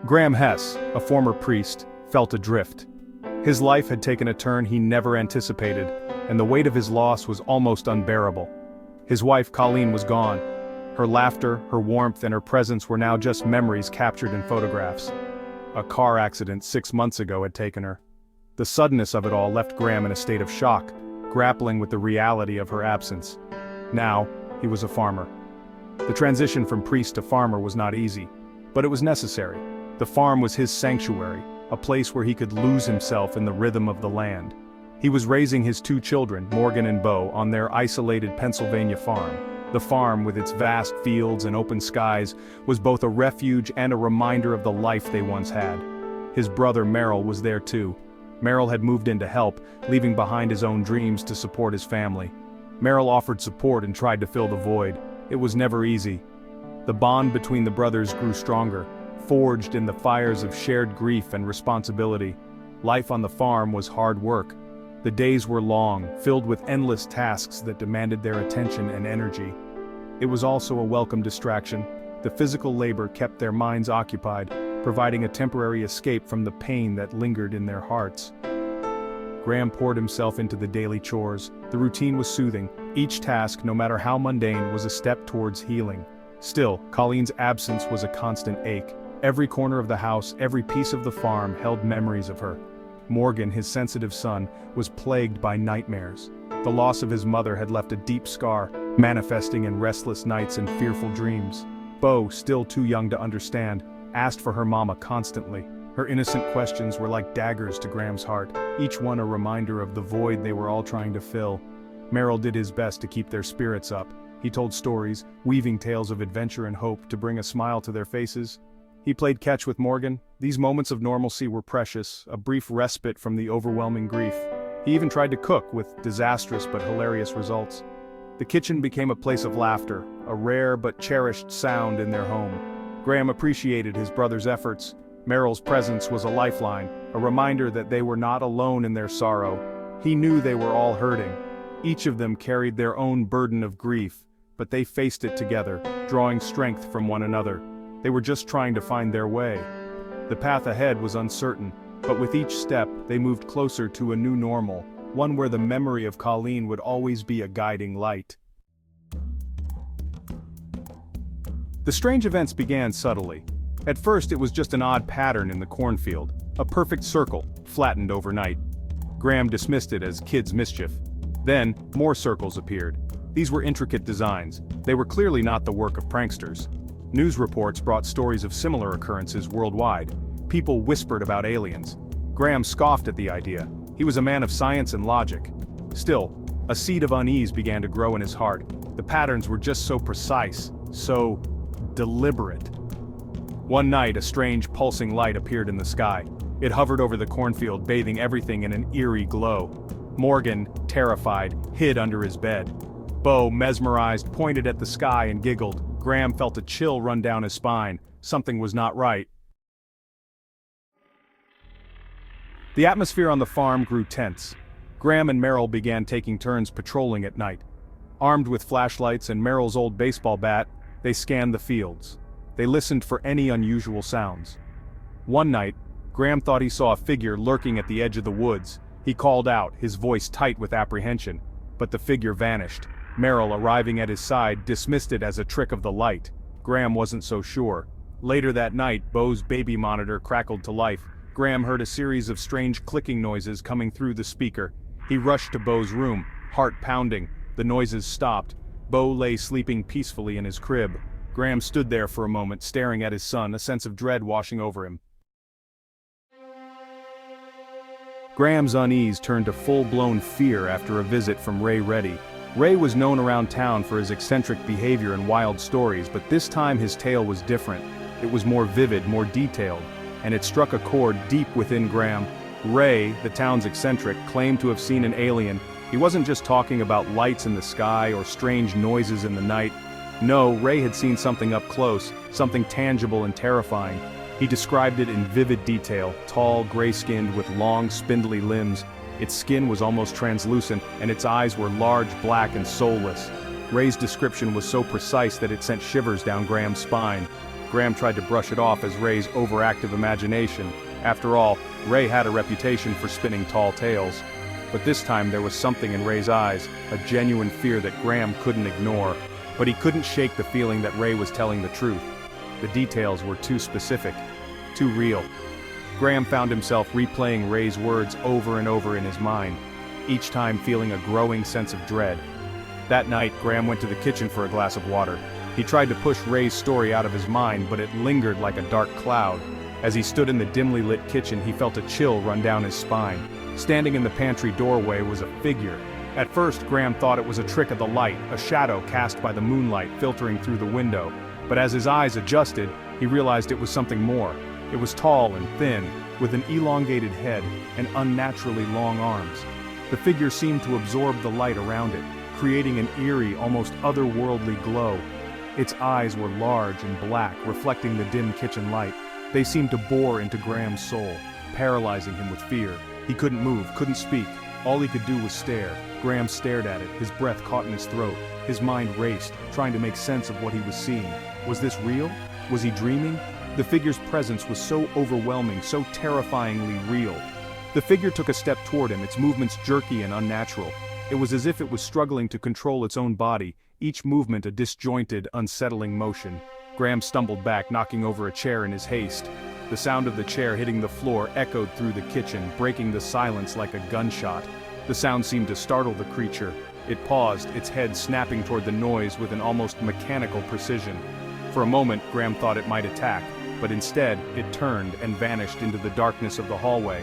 Graham Hess, a former priest, felt adrift. His life had taken a turn he never anticipated, and the weight of his loss was almost unbearable. His wife Colleen was gone. Her laughter, her warmth, and her presence were now just memories captured in photographs. A car accident 6 months ago had taken her. The suddenness of it all left Graham in a state of shock, grappling with the reality of her absence. Now, he was a farmer. The transition from priest to farmer was not easy, but it was necessary. The farm was his sanctuary, a place where he could lose himself in the rhythm of the land. He was raising his 2 children, Morgan and Bo, on their isolated Pennsylvania farm. The farm, with its vast fields and open skies, was both a refuge and a reminder of the life they once had. His brother Merrill was there too. Merrill had moved in to help, leaving behind his own dreams to support his family. Merrill offered support and tried to fill the void. It was never easy. The bond between the brothers grew stronger, forged in the fires of shared grief and responsibility. Life on the farm was hard work. The days were long, filled with endless tasks that demanded their attention and energy. It was also a welcome distraction. The physical labor kept their minds occupied, providing a temporary escape from the pain that lingered in their hearts. Graham poured himself into the daily chores. The routine was soothing. Each task, no matter how mundane, was a step towards healing. Still, Colleen's absence was a constant ache. Every corner of the house, every piece of the farm held memories of her. Morgan, his sensitive son, was plagued by nightmares. The loss of his mother had left a deep scar, manifesting in restless nights and fearful dreams. Bo, still too young to understand, asked for her mama constantly. Her innocent questions were like daggers to Graham's heart, each one a reminder of the void they were all trying to fill. Merrill did his best to keep their spirits up. He told stories, weaving tales of adventure and hope to bring a smile to their faces. He played catch with Morgan. These moments of normalcy were precious, a brief respite from the overwhelming grief. He even tried to cook, with disastrous but hilarious results. The kitchen became a place of laughter, a rare but cherished sound in their home. Graham appreciated his brother's efforts. Merrill's presence was a lifeline, a reminder that they were not alone in their sorrow. He knew they were all hurting. Each of them carried their own burden of grief, but they faced it together, drawing strength from one another. They were just trying to find their way. The path ahead was uncertain, but with each step, they moved closer to a new normal, one where the memory of Colleen would always be a guiding light. The strange events began subtly. At first, it was just an odd pattern in the cornfield, a perfect circle, flattened overnight. Graham dismissed it as kids' mischief. Then, more circles appeared. These were intricate designs. They were clearly not the work of pranksters. News reports brought stories of similar occurrences worldwide. People whispered about aliens. Graham scoffed at the idea. He was a man of science and logic. Still, a seed of unease began to grow in his heart. The patterns were just so precise, so deliberate. One night, a strange, pulsing light appeared in the sky. It hovered over the cornfield, bathing everything in an eerie glow. Morgan, terrified, hid under his bed. Bo, mesmerized, pointed at the sky and giggled. Graham felt a chill run down his spine. Something was not right. The atmosphere on the farm grew tense. Graham and Merrill began taking turns patrolling at night. Armed with flashlights and Merrill's old baseball bat, they scanned the fields. They listened for any unusual sounds. One night, Graham thought he saw a figure lurking at the edge of the woods. He called out, his voice tight with apprehension, but the figure vanished. Merrill, arriving at his side, dismissed it as a trick of the light. Graham wasn't so sure. Later that night, Bo's baby monitor crackled to life. Graham heard a series of strange clicking noises coming through the speaker. He rushed to Bo's room, heart pounding. The noises stopped. Bo lay sleeping peacefully in his crib. Graham stood there for a moment, staring at his son, a sense of dread washing over him. Graham's unease turned to full-blown fear after a visit from Ray Reddy. Ray was known around town for his eccentric behavior and wild stories, but this time his tale was different. It was more vivid, more detailed, and it struck a chord deep within Graham. Ray, the town's eccentric, claimed to have seen an alien. He wasn't just talking about lights in the sky or strange noises in the night. No, Ray had seen something up close, something tangible and terrifying. He described it in vivid detail, tall, gray-skinned with long, spindly limbs. Its skin was almost translucent, and its eyes were large, black, and soulless. Ray's description was so precise that it sent shivers down Graham's spine. Graham tried to brush it off as Ray's overactive imagination. After all, Ray had a reputation for spinning tall tales. But this time there was something in Ray's eyes, a genuine fear that Graham couldn't ignore. But he couldn't shake the feeling that Ray was telling the truth. The details were too specific, too real. Graham found himself replaying Ray's words over and over in his mind, each time feeling a growing sense of dread. That night, Graham went to the kitchen for a glass of water. He tried to push Ray's story out of his mind, but it lingered like a dark cloud. As he stood in the dimly lit kitchen, he felt a chill run down his spine. Standing in the pantry doorway was a figure. At first, Graham thought it was a trick of the light, a shadow cast by the moonlight filtering through the window. But as his eyes adjusted, he realized it was something more. It was tall and thin, with an elongated head and unnaturally long arms. The figure seemed to absorb the light around it, creating an eerie, almost otherworldly glow. Its eyes were large and black, reflecting the dim kitchen light. They seemed to bore into Graham's soul, paralyzing him with fear. He couldn't move, couldn't speak. All he could do was stare. Graham stared at it, his breath caught in his throat. His mind raced, trying to make sense of what he was seeing. Was this real? Was he dreaming? The figure's presence was so overwhelming, so terrifyingly real. The figure took a step toward him, its movements jerky and unnatural. It was as if it was struggling to control its own body, each movement a disjointed, unsettling motion. Graham stumbled back, knocking over a chair in his haste. The sound of the chair hitting the floor echoed through the kitchen, breaking the silence like a gunshot. The sound seemed to startle the creature. It paused, its head snapping toward the noise with an almost mechanical precision. For a moment, Graham thought it might attack, but instead, it turned and vanished into the darkness of the hallway.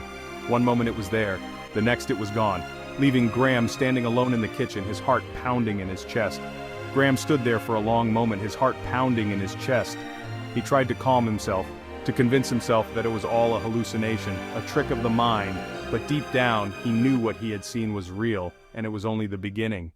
One moment it was there, the next it was gone, leaving Graham standing alone in the kitchen, his heart pounding in his chest. Graham stood there for a long moment, his heart pounding in his chest. He tried to calm himself, to convince himself that it was all a hallucination, a trick of the mind, but deep down, he knew what he had seen was real, and it was only the beginning.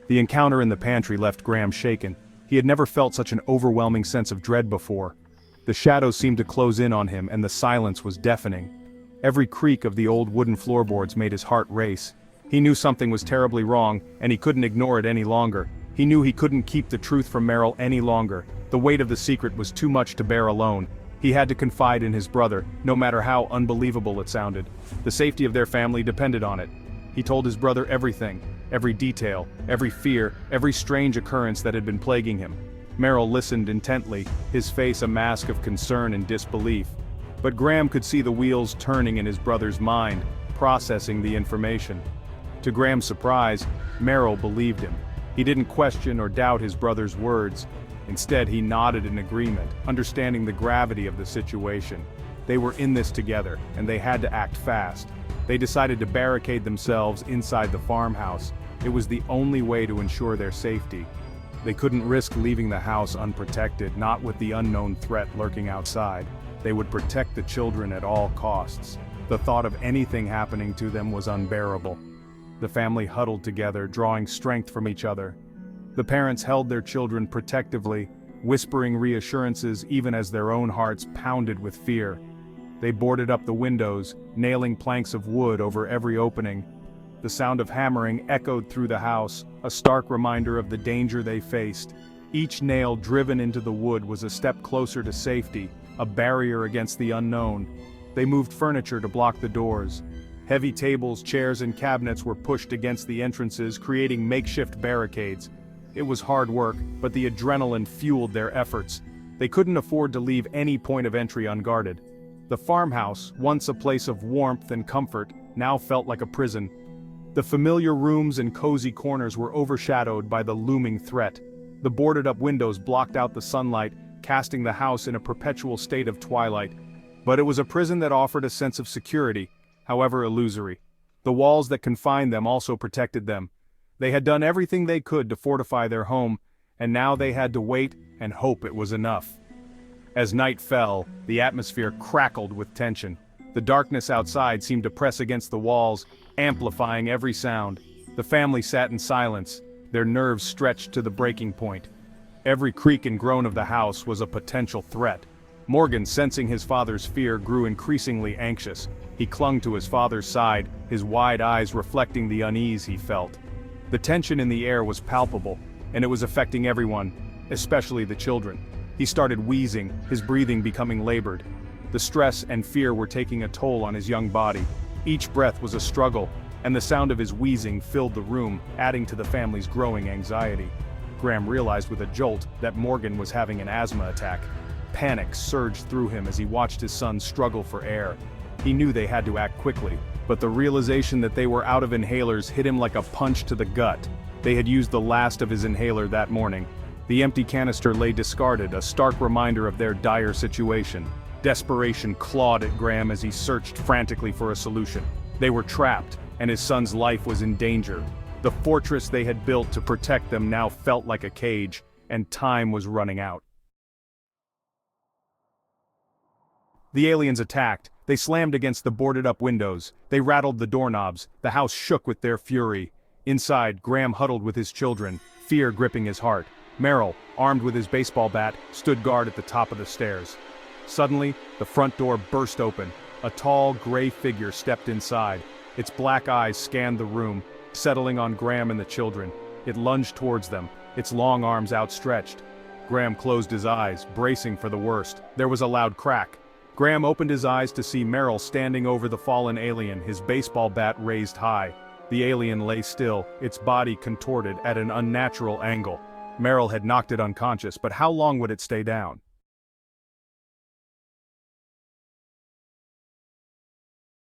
The encounter in the pantry left Graham shaken. He had never felt such an overwhelming sense of dread before. The shadows seemed to close in on him, and the silence was deafening. Every creak of the old wooden floorboards made his heart race. He knew something was terribly wrong, and he couldn't ignore it any longer. He knew he couldn't keep the truth from Merrill any longer. The weight of the secret was too much to bear alone. He had to confide in his brother, no matter how unbelievable it sounded. The safety of their family depended on it. He told his brother everything, every detail, every fear, every strange occurrence that had been plaguing him. Merrill listened intently, his face a mask of concern and disbelief. But Graham could see the wheels turning in his brother's mind, processing the information. To Graham's surprise, Merrill believed him. He didn't question or doubt his brother's words. Instead, he nodded in agreement, understanding the gravity of the situation. They were in this together, and they had to act fast. They decided to barricade themselves inside the farmhouse. It was the only way to ensure their safety. They couldn't risk leaving the house unprotected, not with the unknown threat lurking outside. They would protect the children at all costs. The thought of anything happening to them was unbearable. The family huddled together, drawing strength from each other. The parents held their children protectively, whispering reassurances even as their own hearts pounded with fear. They boarded up the windows, nailing planks of wood over every opening. The sound of hammering echoed through the house, a stark reminder of the danger they faced. Each nail driven into the wood was a step closer to safety, a barrier against the unknown. They moved furniture to block the doors. Heavy tables, chairs, and cabinets were pushed against the entrances, creating makeshift barricades. It was hard work, but the adrenaline fueled their efforts. They couldn't afford to leave any point of entry unguarded. The farmhouse, once a place of warmth and comfort, now felt like a prison. The familiar rooms and cozy corners were overshadowed by the looming threat. The boarded-up windows blocked out the sunlight, casting the house in a perpetual state of twilight. But it was a prison that offered a sense of security, however illusory. The walls that confined them also protected them. They had done everything they could to fortify their home, and now they had to wait and hope it was enough. As night fell, the atmosphere crackled with tension. The darkness outside seemed to press against the walls, amplifying every sound. The family sat in silence, their nerves stretched to the breaking point. Every creak and groan of the house was a potential threat. Morgan, sensing his father's fear, grew increasingly anxious. He clung to his father's side, his wide eyes reflecting the unease he felt. The tension in the air was palpable. and it was affecting everyone, especially the children. He started wheezing, his breathing becoming labored. The stress and fear were taking a toll on his young body. Each breath was a struggle, and the sound of his wheezing filled the room, adding to the family's growing anxiety. Graham realized with a jolt that Morgan was having an asthma attack. Panic surged through him as he watched his son struggle for air. He knew they had to act quickly, but the realization that they were out of inhalers hit him like a punch to the gut. They had used the last of his inhaler that morning. The empty canister lay discarded, a stark reminder of their dire situation. Desperation clawed at Graham as he searched frantically for a solution. They were trapped, and his son's life was in danger. The fortress they had built to protect them now felt like a cage, and time was running out. The aliens attacked. They slammed against the boarded-up windows. They rattled the doorknobs. The house shook with their fury. Inside, Graham huddled with his children, fear gripping his heart. Merrill, armed with his baseball bat, stood guard at the top of the stairs. Suddenly, the front door burst open. A tall, gray figure stepped inside. Its black eyes scanned the room, settling on Graham and the children. It lunged towards them, its long arms outstretched. Graham closed his eyes, bracing for the worst. There was a loud crack. Graham opened his eyes to see Merrill standing over the fallen alien, his baseball bat raised high. The alien lay still, its body contorted at an unnatural angle. Merrill had knocked it unconscious, but how long would it stay down?